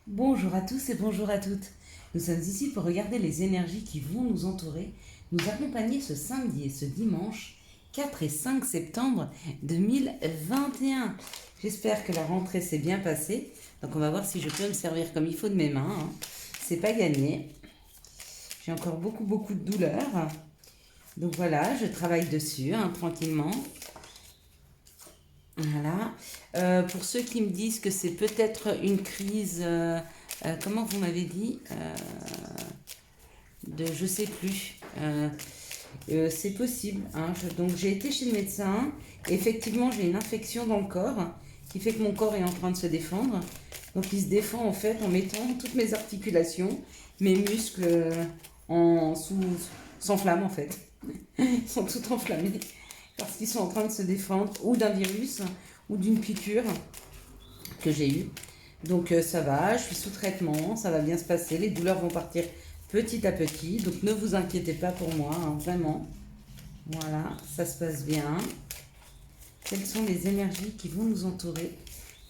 Bonjour à tous et bonjour à toutes. Nous sommes ici pour regarder les énergies qui vont nous entourer, nous accompagner ce samedi et ce dimanche 4 et 5 septembre 2021. J'espère que la rentrée s'est bien passée. Donc on va voir si je peux me servir comme il faut de mes mains, hein. C'est pas gagné. J'ai encore beaucoup de douleurs. Donc voilà, je travaille dessus, hein, tranquillement. Voilà. Pour ceux qui me disent que c'est peut-être une crise, comment vous m'avez dit, de je sais plus. C'est possible, hein. Donc j'ai été chez le médecin. Effectivement, j'ai une infection dans le corps qui fait que mon corps est en train de se défendre. Donc il se défend en fait en mettant toutes mes articulations, mes muscles s'enflamment en fait. Ils sont tout enflammés parce qu'ils sont en train de se défendre ou d'un virus ou d'une piqûre que j'ai eue. Donc ça va, je suis sous traitement, ça va bien se passer, les douleurs vont partir petit à petit. Donc ne vous inquiétez pas pour moi, hein, vraiment. Voilà, ça se passe bien. Quelles sont les énergies qui vont nous entourer,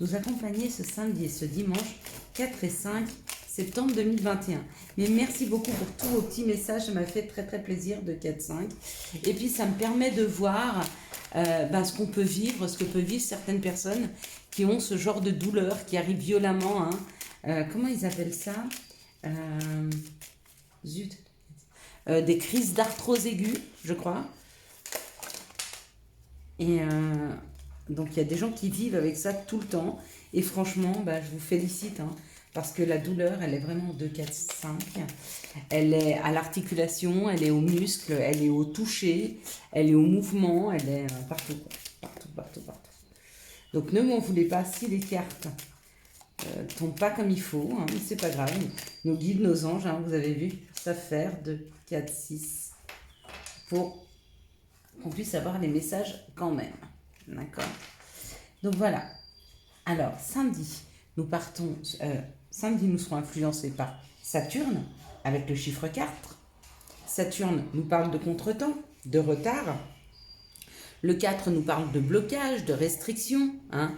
nous accompagner ce samedi et ce dimanche 4 et 5 septembre 2021. Mais merci beaucoup pour tous vos petits messages, ça m'a fait très plaisir de 4-5. Et puis ça me permet de voir ce qu'on peut vivre, ce que peuvent vivre certaines personnes qui ont ce genre de douleur qui arrive violemment. Hein. Comment ils appellent ça Zut. Des crises d'arthrose aiguë, je crois. Et donc il y a des gens qui vivent avec ça tout le temps. Et franchement, je vous félicite, hein, parce que la douleur, elle est vraiment 2, 4, 5. Elle est à l'articulation, elle est aux muscles, elle est au toucher, elle est au mouvement, elle est partout, quoi. Partout. Donc ne m'en voulez pas si les cartes tombent pas comme il faut, hein, mais c'est pas grave. Nos guides, nos anges, hein, vous avez vu, ça faire 2, 4, 6 pour qu'on puisse avoir les messages quand même. D'accord. Donc voilà. Alors, samedi, nous serons influencés par Saturne, avec le chiffre 4. Saturne nous parle de contretemps, de retard. Le 4 nous parle de blocage, de restriction, hein.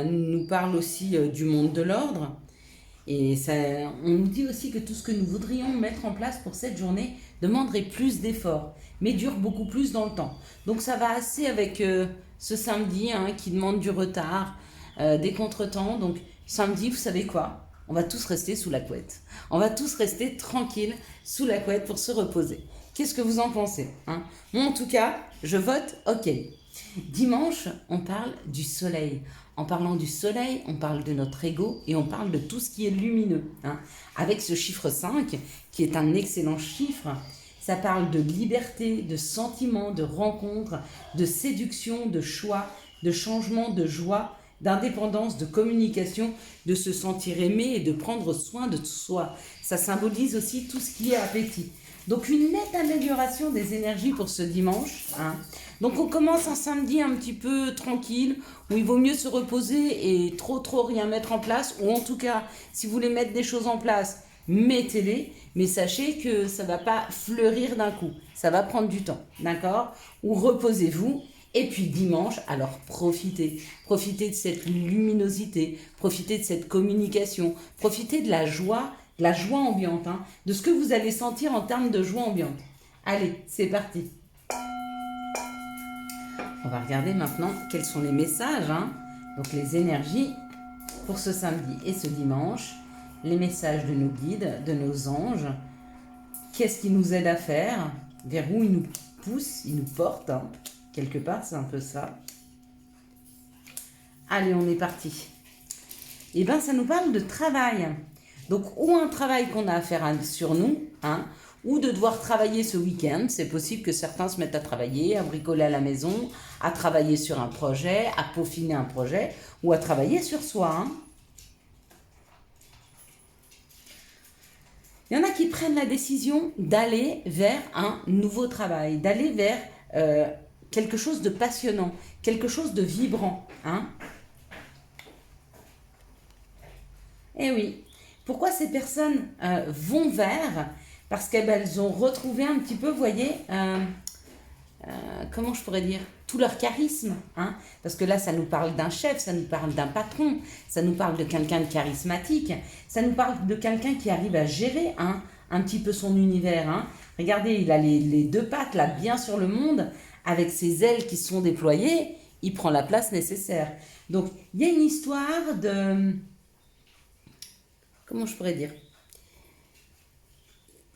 Nous parle aussi du monde de l'ordre. Et ça, on nous dit aussi que tout ce que nous voudrions mettre en place pour cette journée demanderait plus d'efforts, mais dure beaucoup plus dans le temps. Donc ça va assez avec ce samedi, hein, qui demande du retard, des contretemps. Donc samedi, vous savez quoi? On va tous rester sous la couette. On va tous rester tranquilles sous la couette pour se reposer. Qu'est-ce que vous en pensez, hein? Moi, en tout cas, je vote OK. Dimanche, on parle du soleil. En parlant du soleil, on parle de notre ego et on parle de tout ce qui est lumineux, hein. Avec ce chiffre 5, qui est un excellent chiffre, ça parle de liberté, de sentiments, de rencontres, de séduction, de choix, de changement, de joie, d'indépendance, de communication, de se sentir aimé et de prendre soin de soi. Ça symbolise aussi tout ce qui est appétit. Donc une nette amélioration des énergies pour ce dimanche, hein. Donc on commence un samedi un petit peu tranquille, où il vaut mieux se reposer et trop rien mettre en place, ou en tout cas, si vous voulez mettre des choses en place, mettez-les, mais sachez que ça ne va pas fleurir d'un coup, ça va prendre du temps, d'accord? Ou reposez-vous, et puis dimanche, alors profitez de cette luminosité, profitez de cette communication, profitez de la joie ambiante, hein, de ce que vous allez sentir en termes de joie ambiante. Allez, c'est parti. On va regarder maintenant quels sont les messages, hein, donc les énergies pour ce samedi et ce dimanche, les messages de nos guides, de nos anges, qu'est-ce qui nous aide à faire, vers où ils nous poussent, ils nous portent, hein, quelque part, c'est un peu ça. Allez, on est parti. Et bien, ça nous parle de travail. Donc, ou un travail qu'on a à faire sur nous, hein, ou de devoir travailler ce week-end. C'est possible que certains se mettent à travailler, à bricoler à la maison, à travailler sur un projet, à peaufiner un projet, ou à travailler sur soi, hein. Il y en a qui prennent la décision d'aller vers un nouveau travail, d'aller vers quelque chose de passionnant, quelque chose de vibrant, hein. Eh oui. Pourquoi ces personnes vont vers? Parce qu'elles ont retrouvé un petit peu, vous voyez, comment je pourrais dire, tout leur charisme, hein, parce que là, ça nous parle d'un chef, ça nous parle d'un patron, ça nous parle de quelqu'un de charismatique, ça nous parle de quelqu'un qui arrive à gérer un petit peu son univers. Hein. Regardez, il a les deux pattes là, bien sur le monde, avec ses ailes qui sont déployées, il prend la place nécessaire. Donc, il y a une histoire de... Comment je pourrais dire?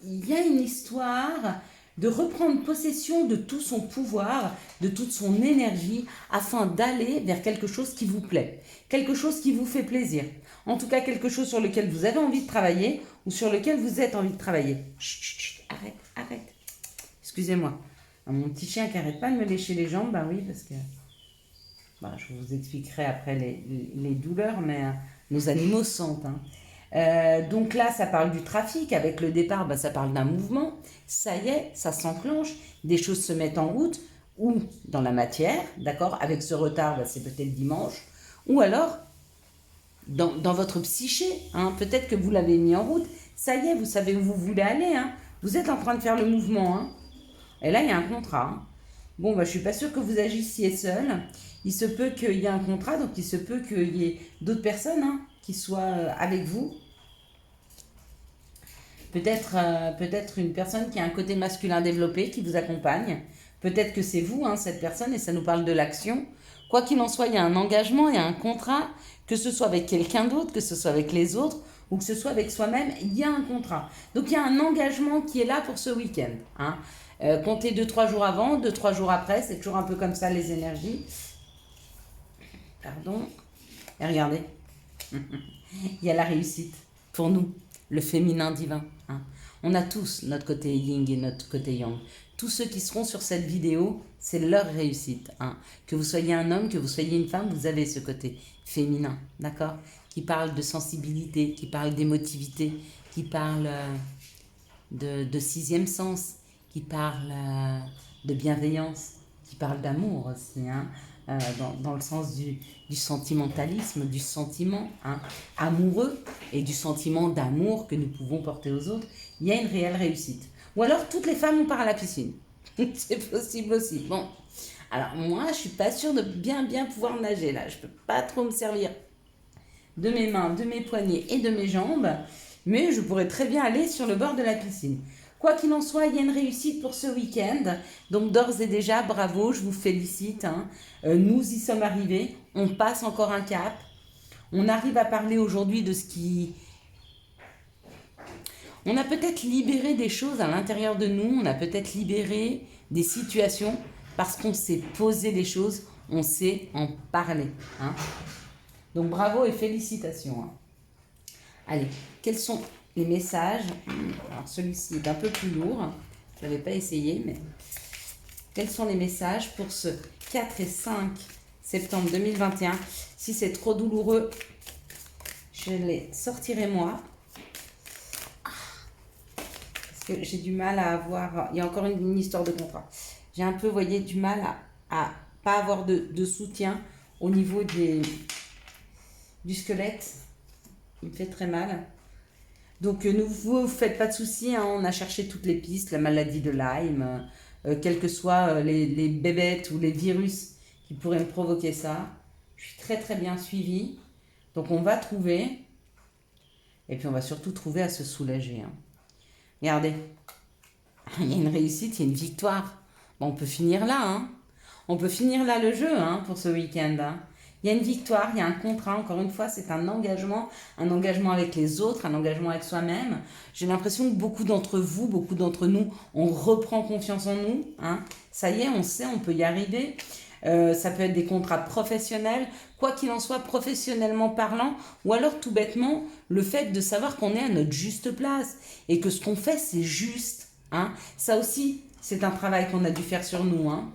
Il y a une histoire de reprendre possession de tout son pouvoir, de toute son énergie, afin d'aller vers quelque chose qui vous plaît, quelque chose qui vous fait plaisir. En tout cas, quelque chose sur lequel vous avez envie de travailler ou sur lequel vous êtes envie de travailler. Chut, chut, chut, arrête, arrête. Excusez-moi. Mon petit chien qui n'arrête pas de me lécher les jambes, bah oui, parce que... Bah, je vous expliquerai après les douleurs, mais nos animaux sentent. Hein. Donc là, ça parle du trafic. Avec le départ, bah, ça parle d'un mouvement. Ça y est, ça s'enclenche. Des choses se mettent en route ou dans la matière, d'accord. Avec ce retard, bah, c'est peut-être dimanche. Ou alors, dans votre psyché, hein, peut-être que vous l'avez mis en route. Ça y est, vous savez où vous voulez aller. Hein. Vous êtes en train de faire le mouvement. Hein. Et là, il y a un contrat. Hein. Bon, bah, je ne suis pas sûre que vous agissiez seul. Il se peut qu'il y ait un contrat, donc il se peut qu'il y ait d'autres personnes hein, qui soient avec vous. Peut-être une personne qui a un côté masculin développé, qui vous accompagne. Peut-être que c'est vous, hein, cette personne, et ça nous parle de l'action. Quoi qu'il en soit, il y a un engagement, il y a un contrat, que ce soit avec quelqu'un d'autre, que ce soit avec les autres, ou que ce soit avec soi-même, il y a un contrat. Donc il y a un engagement qui est là pour ce week-end. Hein. Comptez 2-3 jours avant, 2-3 jours après, c'est toujours un peu comme ça les énergies. Pardon. Et regardez, il y a la réussite pour nous, le féminin divin. Hein. On a tous notre côté yin et notre côté yang. Tous ceux qui seront sur cette vidéo, c'est leur réussite. Hein. Que vous soyez un homme, que vous soyez une femme, vous avez ce côté féminin, d'accord? Qui parle de sensibilité, qui parle d'émotivité, qui parle de sixième sens, qui parle de bienveillance, qui parle d'amour aussi, hein. Dans le sens du sentimentalisme, du sentiment hein, amoureux et du sentiment d'amour que nous pouvons porter aux autres, il y a une réelle réussite. Ou alors, toutes les femmes, on part à la piscine. C'est possible aussi. Bon, alors moi, je ne suis pas sûre de bien pouvoir nager là. Je ne peux pas trop me servir de mes mains, de mes poignets et de mes jambes, mais je pourrais très bien aller sur le bord de la piscine. Quoi qu'il en soit, il y a une réussite pour ce week-end. Donc d'ores et déjà, bravo, je vous félicite. Hein. Nous y sommes arrivés. On passe encore un cap. On arrive à parler aujourd'hui de ce qui... On a peut-être libéré des choses à l'intérieur de nous. On a peut-être libéré des situations parce qu'on s'est posé les choses. On sait en parler. Hein. Donc bravo et félicitations. Hein. Allez, quels sont... les messages, alors celui-ci est un peu plus lourd, je n'avais pas essayé, mais quels sont les messages pour ce 4 et 5 septembre 2021? Si c'est trop douloureux, je les sortirai moi. Parce que j'ai du mal à avoir, il y a encore une histoire de contrat. J'ai un peu, vous voyez, du mal à pas avoir de soutien au niveau du squelette. Il me fait très mal. Donc, ne vous faites pas de soucis, hein, on a cherché toutes les pistes, la maladie de Lyme, quels que soient les bébêtes ou les virus qui pourraient me provoquer ça. Je suis très bien suivie. Donc, on va trouver. Et puis, on va surtout trouver à se soulager. Hein. Regardez, il y a une réussite, il y a une victoire. Bon, on peut finir là. Hein. On peut finir là le jeu hein, pour ce week-end. Hein. Il y a une victoire, il y a un contrat, encore une fois, c'est un engagement avec les autres, un engagement avec soi-même. J'ai l'impression que beaucoup d'entre vous, beaucoup d'entre nous, on reprend confiance en nous. Hein. Ça y est, on sait, on peut y arriver. Ça peut être des contrats professionnels, quoi qu'il en soit, professionnellement parlant, ou alors tout bêtement, le fait de savoir qu'on est à notre juste place et que ce qu'on fait, c'est juste. Hein. Ça aussi, c'est un travail qu'on a dû faire sur nous. Hein.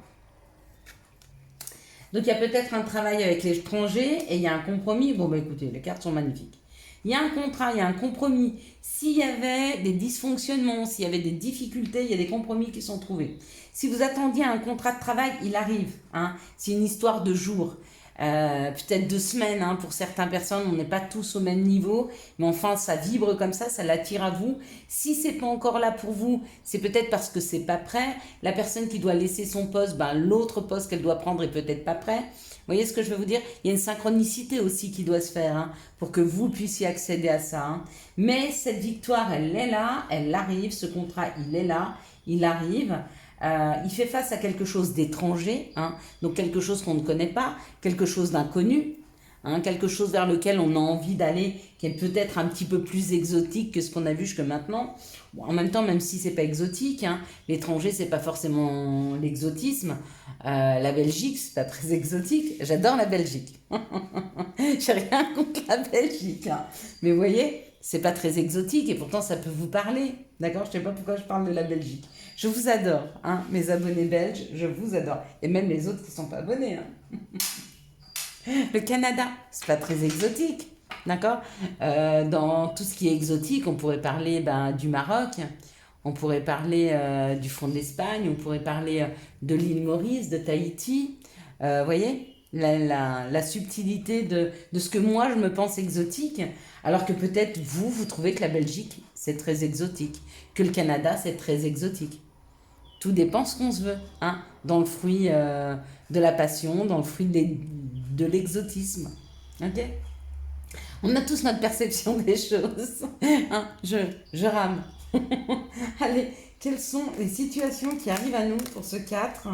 Donc, il y a peut-être un travail avec l'étranger et il y a un compromis. Bon, bah écoutez, les cartes sont magnifiques. Il y a un contrat, il y a un compromis. S'il y avait des dysfonctionnements, s'il y avait des difficultés, il y a des compromis qui sont trouvés. Si vous attendiez un contrat de travail, il arrive. Hein. C'est une histoire de jours. peut-être 2 semaines, hein, pour certaines personnes, on n'est pas tous au même niveau, mais enfin ça vibre comme ça l'attire à vous. Si c'est pas encore là pour vous, c'est peut-être parce que c'est pas prêt. La personne qui doit laisser son poste, ben, l'autre poste qu'elle doit prendre est peut-être pas prêt. Vous voyez ce que je veux vous dire? Il y a une synchronicité aussi qui doit se faire, hein, pour que vous puissiez accéder à ça, hein. Mais cette victoire, elle est là, elle arrive, ce contrat, il est là, il arrive. Il fait face à quelque chose d'étranger, hein, donc quelque chose qu'on ne connaît pas, quelque chose d'inconnu, hein, quelque chose vers lequel on a envie d'aller, qui est peut-être un petit peu plus exotique que ce qu'on a vu jusque maintenant. Bon, en même temps, même si c'est pas exotique, hein, l'étranger c'est pas forcément l'exotisme. La Belgique c'est pas très exotique. J'adore la Belgique. J'ai rien contre la Belgique, hein. Mais vous voyez, c'est pas très exotique et pourtant ça peut vous parler. D'accord? Je sais pas pourquoi je parle de la Belgique. Je vous adore, hein, mes abonnés belges, je vous adore. Et même les autres qui ne sont pas abonnés, hein. Le Canada, c'est pas très exotique, d'accord? Dans tout ce qui est exotique, on pourrait parler du Maroc, on pourrait parler du fond de l'Espagne, on pourrait parler de l'île Maurice, de Tahiti. Voyez la subtilité de ce que moi je me pense exotique, alors que peut-être vous trouvez que la Belgique c'est très exotique, que le Canada c'est très exotique. Tout dépend ce qu'on se veut, hein, dans le fruit de la passion, dans le fruit de l'exotisme. Ok? On a tous notre perception des choses. Hein, je rame. Allez, quelles sont les situations qui arrivent à nous pour ce 4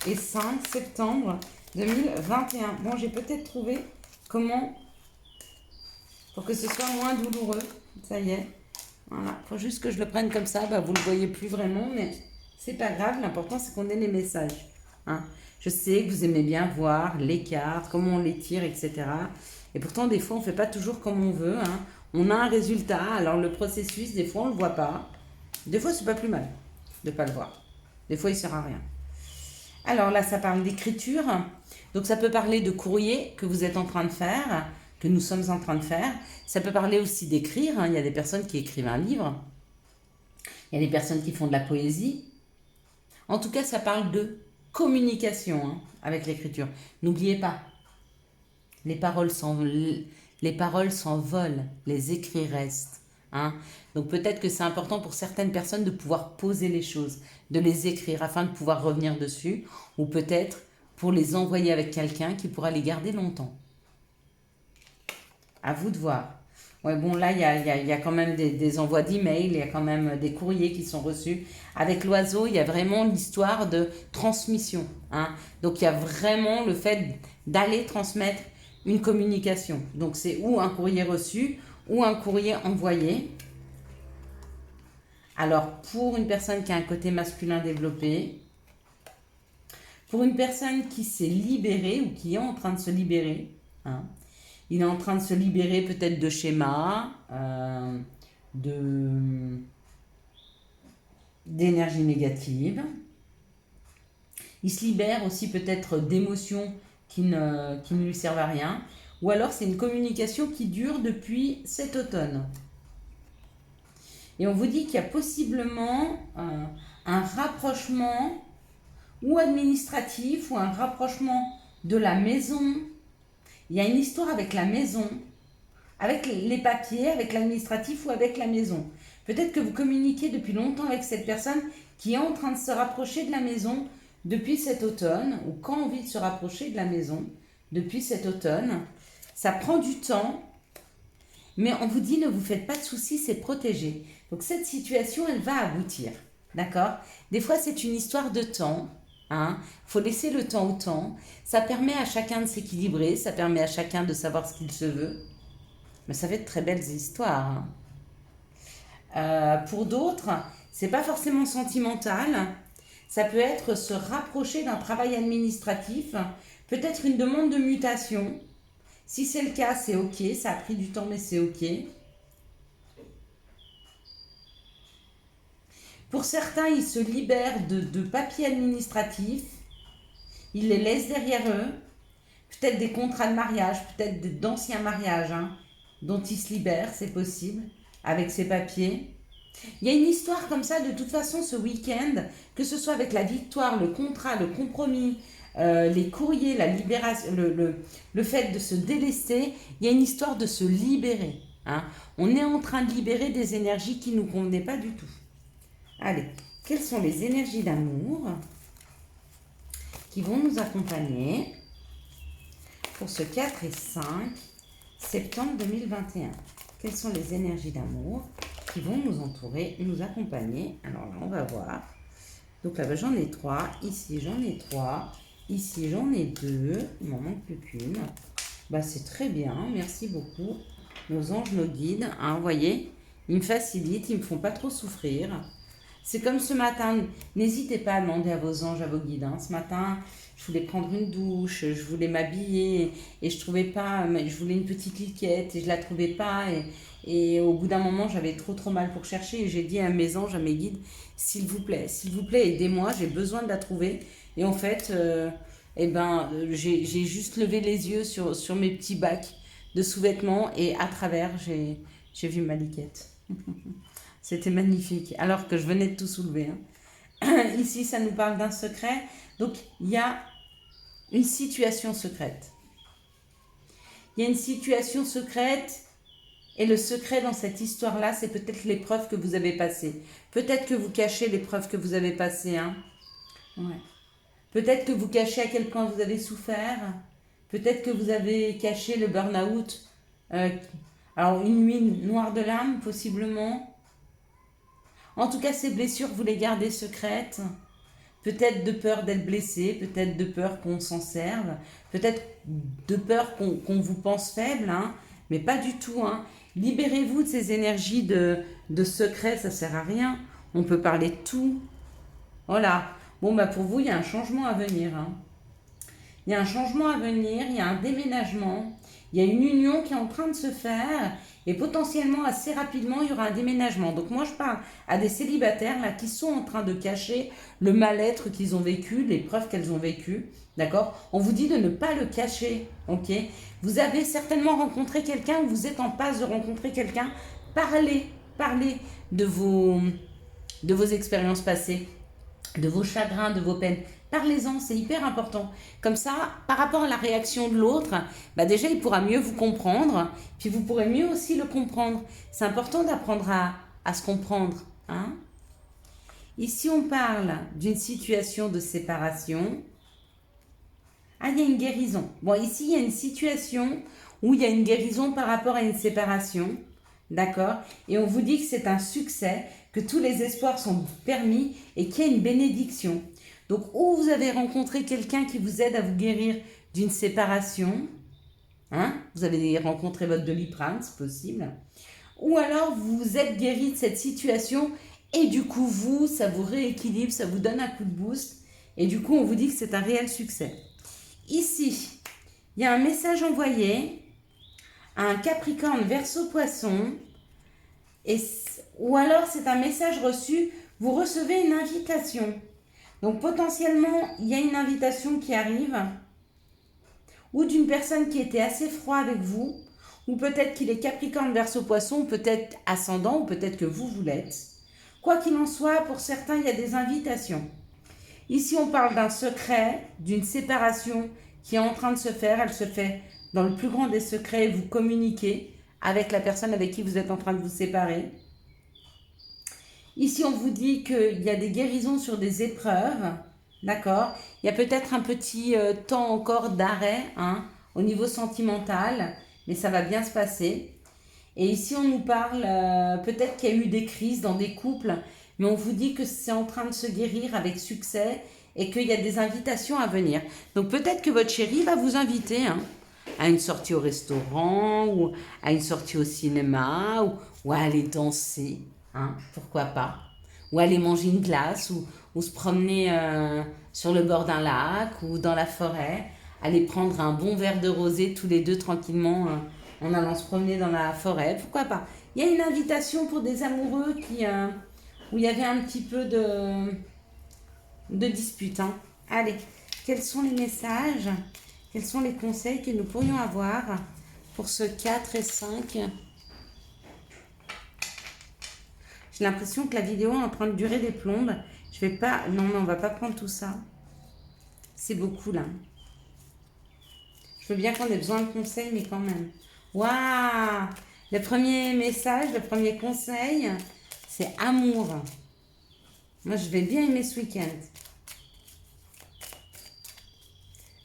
et 5 septembre 2021? Bon, j'ai peut-être trouvé comment, pour que ce soit moins douloureux. Ça y est. Voilà, il faut juste que je le prenne comme ça. Vous ne le voyez plus vraiment, mais c'est pas grave. L'important, c'est qu'on ait les messages, hein. Je sais que vous aimez bien voir les cartes, comment on les tire, etc. Et pourtant, des fois, on ne fait pas toujours comme on veut, hein. On a un résultat. Alors, le processus, des fois, on ne le voit pas. Des fois, c'est pas plus mal de ne pas le voir. Des fois, il ne sert à rien. Alors là, ça parle d'écriture. Donc, ça peut parler de courrier que vous êtes en train de faire, que nous sommes en train de faire. Ça peut parler aussi d'écrire, hein. Il y a des personnes qui écrivent un livre. Il y a des personnes qui font de la poésie. En tout cas, ça parle de communication, hein, avec l'écriture. N'oubliez pas, les paroles s'envolent, les écrits restent, hein. Donc peut-être que c'est important pour certaines personnes de pouvoir poser les choses, de les écrire afin de pouvoir revenir dessus, ou peut-être pour les envoyer avec quelqu'un qui pourra les garder longtemps. À vous de voir. Ouais, bon, là, il y a quand même des envois d'emails, il y a quand même des courriers qui sont reçus. Avec l'oiseau, il y a vraiment l'histoire de transmission, hein. Donc, il y a vraiment le fait d'aller transmettre une communication. Donc, c'est ou un courrier reçu ou un courrier envoyé. Alors, pour une personne qui a un côté masculin développé, pour une personne qui s'est libérée ou qui est en train de se libérer, hein, il est en train de se libérer peut-être de schémas, d'énergie négative. Il se libère aussi peut-être d'émotions qui ne lui servent à rien. Ou alors c'est une communication qui dure depuis cet automne. Et on vous dit qu'il y a possiblement un rapprochement ou administratif ou un rapprochement de la maison. Il y a une histoire avec la maison, avec les papiers, avec l'administratif ou avec la maison. Peut-être que vous communiquez depuis longtemps avec cette personne qui est en train de se rapprocher de la maison depuis cet automne, ou qui a envie de se rapprocher de la maison depuis cet automne. Ça prend du temps, mais on vous dit ne vous faites pas de soucis, c'est protégé. Donc cette situation, elle va aboutir, d'accord? Des fois, c'est une histoire de temps. Hein, faut laisser le temps au temps. Ça permet à chacun de s'équilibrer, ça permet à chacun de savoir ce qu'il se veut. Mais ça fait de très belles histoires, hein. Pour d'autres, c'est pas forcément sentimental. Ça peut être se rapprocher d'un travail administratif, peut-être une demande de mutation. Si c'est le cas, c'est ok. Ça a pris du temps, mais c'est ok. Pour certains, ils se libèrent de papiers administratifs, ils les laissent derrière eux, peut-être des contrats de mariage, peut-être d'anciens mariages, hein, dont ils se libèrent, c'est possible, avec ces papiers. Il y a une histoire comme ça, de toute façon, ce week-end, que ce soit avec la victoire, le contrat, le compromis, les courriers, la libération, le fait de se délester, il y a une histoire de se libérer. Hein. On est en train de libérer des énergies qui ne nous convenaient pas du tout. Allez, quelles sont les énergies d'amour qui vont nous accompagner pour ce 4 et 5 septembre 2021? Quelles sont les énergies d'amour qui vont nous entourer, nous accompagner? Alors là, on va voir. Donc là, j'en ai 3. Ici, j'en ai 3. Ici, j'en ai 2. Il m'en manque plus qu'une. C'est très bien. Merci beaucoup. Nos anges, nos guides. Hein, vous voyez, ils me facilitent. Ils ne me font pas trop souffrir. C'est comme ce matin. N'hésitez pas à demander à vos anges, à vos guides. Hein. Ce matin, je voulais prendre une douche. Je voulais m'habiller. Et je trouvais pas. Je voulais une petite liquette. Et je la trouvais pas. Et au bout d'un moment, j'avais trop mal pour chercher. Et j'ai dit à mes anges, à mes guides, s'il vous plaît, aidez-moi. J'ai besoin de la trouver. Et en fait, j'ai juste levé les yeux sur mes petits bacs de sous-vêtements. Et à travers, j'ai vu ma liquette. C'était magnifique. Alors que je venais de tout soulever. Hein. Ici, ça nous parle d'un secret. Donc, il y a une situation secrète. Il y a une situation secrète. Et le secret dans cette histoire-là, c'est peut-être l'épreuve que vous avez passée. Peut-être que vous cachez l'épreuve que vous avez passée. Hein. Ouais. Peut-être que vous cachez à quel point vous avez souffert. Peut-être que vous avez caché le burn-out. Alors, une nuit noire de l'âme, possiblement. En tout cas, ces blessures, vous les gardez secrètes. Peut-être de peur d'être blessé, peut-être de peur qu'on s'en serve, peut-être de peur qu'on vous pense faible, hein, mais pas du tout. Hein. Libérez-vous de ces énergies de secret, ça sert à rien. On peut parler de tout. Voilà. Bon, pour vous, il y a un changement à venir. Hein. Il y a un changement à venir, il y a un déménagement, il y a une union qui est en train de se faire et potentiellement assez rapidement, il y aura un déménagement. Donc moi, je parle à des célibataires là qui sont en train de cacher le mal-être qu'ils ont vécu, l'épreuve qu'elles ont vécue. D'accord? On vous dit de ne pas le cacher. Ok? Vous avez certainement rencontré quelqu'un ou vous êtes en passe de rencontrer quelqu'un. Parlez de vos expériences passées, de vos chagrins, de vos peines. Parlez-en, c'est hyper important. Comme ça, par rapport à la réaction de l'autre, déjà, il pourra mieux vous comprendre, puis vous pourrez mieux aussi le comprendre. C'est important d'apprendre à se comprendre. Hein? Ici, on parle d'une situation de séparation. Ah, il y a une guérison. Bon, ici, il y a une situation où il y a une guérison par rapport à une séparation. D'accord? Et on vous dit que c'est un succès, que tous les espoirs sont permis et qu'il y a une bénédiction. Donc, ou vous avez rencontré quelqu'un qui vous aide à vous guérir d'une séparation, hein? Vous avez rencontré votre Doliprane, c'est possible. Ou alors, vous êtes guéri de cette situation et du coup, ça vous rééquilibre, ça vous donne un coup de boost. Et du coup, on vous dit que c'est un réel succès. Ici, il y a un message envoyé à un Capricorne Verseau Poisson. Ou alors, c'est un message reçu, vous recevez une invitation. Donc potentiellement, il y a une invitation qui arrive, ou d'une personne qui était assez froid avec vous, ou peut-être qu'il est Capricorne Verseau Poisson, ou peut-être ascendant, ou peut-être que vous l'êtes. Quoi qu'il en soit, pour certains, il y a des invitations. Ici, on parle d'un secret, d'une séparation qui est en train de se faire. Elle se fait dans le plus grand des secrets. Vous communiquez avec la personne avec qui vous êtes en train de vous séparer. Ici, on vous dit qu'il y a des guérisons sur des épreuves, d'accord? Il y a peut-être un petit temps encore d'arrêt au niveau sentimental, mais ça va bien se passer. Et ici, on nous parle, peut-être qu'il y a eu des crises dans des couples, mais on vous dit que c'est en train de se guérir avec succès et qu'il y a des invitations à venir. Donc peut-être que votre chéri va vous inviter à une sortie au restaurant ou à une sortie au cinéma ou à aller danser. Pourquoi pas, ou aller manger une glace ou se promener sur le bord d'un lac ou dans la forêt, aller prendre un bon verre de rosé tous les deux tranquillement en allant se promener dans la forêt, pourquoi pas. Il y a une invitation pour des amoureux où il y avait un petit peu de dispute. Allez, quels sont les messages, quels sont les conseils que nous pourrions avoir pour ce 4 et 5? J'ai l'impression que la vidéo est en train de durer des plombes. Je vais pas... Non, on va pas prendre tout ça. C'est beaucoup là. Je veux bien qu'on ait besoin de conseils, mais quand même. Waouh! Le premier message, le premier conseil, c'est amour. Moi, je vais bien aimer ce week-end.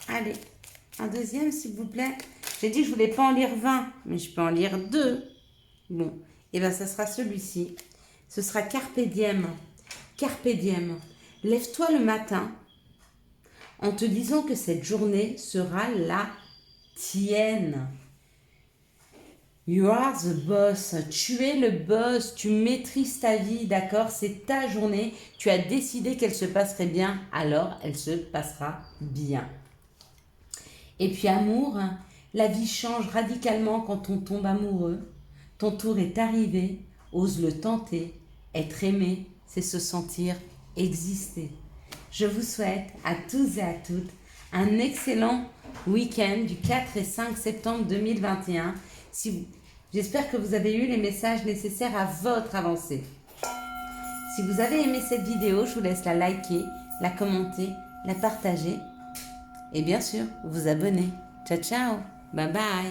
Allez, un deuxième, s'il vous plaît. J'ai dit que je ne voulais pas en lire 20, mais je peux en lire 2. Bon, et bien, ça sera celui-ci. Ce sera Carpe Diem. Carpe Diem. Lève-toi le matin en te disant que cette journée sera la tienne. You are the boss. Tu es le boss. Tu maîtrises ta vie, d'accord? C'est ta journée. Tu as décidé qu'elle se passerait bien, alors elle se passera bien. Et puis amour, la vie change radicalement quand on tombe amoureux. Ton tour est arrivé. Ose le tenter. Être aimé, c'est se sentir exister. Je vous souhaite à tous et à toutes un excellent week-end du 4 et 5 septembre 2021. J'espère que vous avez eu les messages nécessaires à votre avancée. Si vous avez aimé cette vidéo, je vous laisse la liker, la commenter, la partager et bien sûr vous abonner. Ciao, ciao, bye bye.